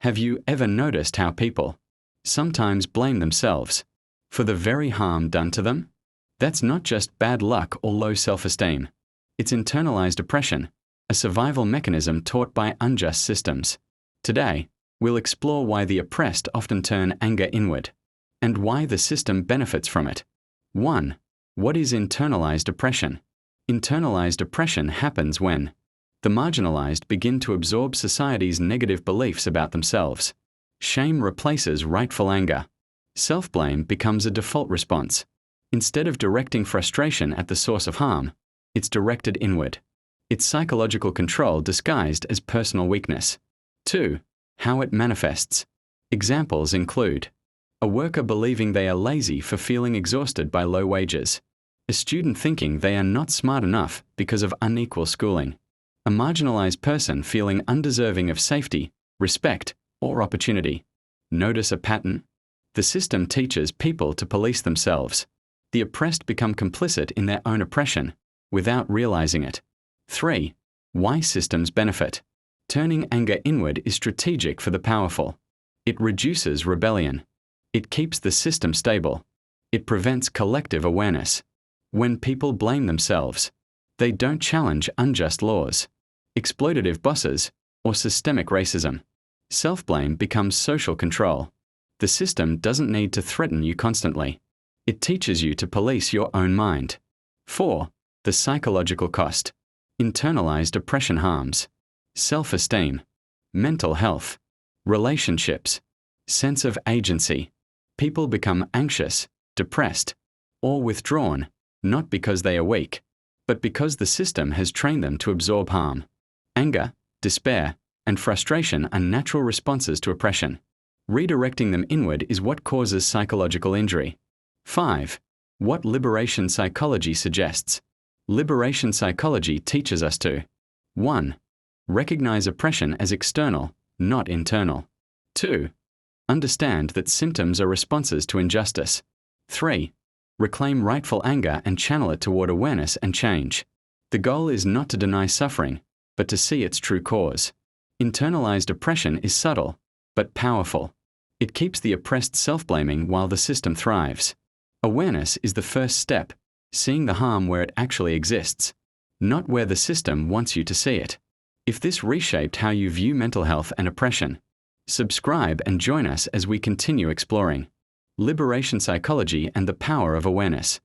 Have you ever noticed how people sometimes blame themselves for the very harm done to them? That's not just bad luck or low self-esteem. It's internalized oppression, a survival mechanism taught by unjust systems. Today, we'll explore why the oppressed often turn anger inward, and why the system benefits from it. 1. What is internalized oppression? Internalized oppression happens when the marginalized begin to absorb society's negative beliefs about themselves. Shame replaces rightful anger. Self-blame becomes a default response. Instead of directing frustration at the source of harm, it's directed inward. It's psychological control disguised as personal weakness. 2. How it manifests. Examples include a worker believing they are lazy for feeling exhausted by low wages, a student thinking they are not smart enough because of unequal schooling, a marginalized person feeling undeserving of safety, respect, or opportunity. Notice a pattern? The system teaches people to police themselves. The oppressed become complicit in their own oppression without realizing it. 3. Why systems benefit. Turning anger inward is strategic for the powerful. It reduces rebellion. It keeps the system stable. It prevents collective awareness. When people blame themselves, they don't challenge unjust laws, exploitative bosses, or systemic racism. Self-blame becomes social control. The system doesn't need to threaten you constantly. It teaches you to police your own mind. 4. The psychological cost. Internalized oppression harms self-esteem, mental health, relationships, sense of agency. People become anxious, depressed, or withdrawn, not because they are weak, but because the system has trained them to absorb harm. Anger, despair, and frustration are natural responses to oppression. Redirecting them inward is what causes psychological injury. 5. What liberation psychology suggests. Liberation psychology teaches us to 1. Recognize oppression as external, not internal. 2. Understand that symptoms are responses to injustice. 3. Reclaim rightful anger and channel it toward awareness and change. The goal is not to deny suffering, but to see its true cause. Internalized oppression is subtle, but powerful. It keeps the oppressed self-blaming while the system thrives. Awareness is the first step, seeing the harm where it actually exists, not where the system wants you to see it. If this reshaped how you view mental health and oppression, subscribe and join us as we continue exploring liberation psychology and the power of awareness.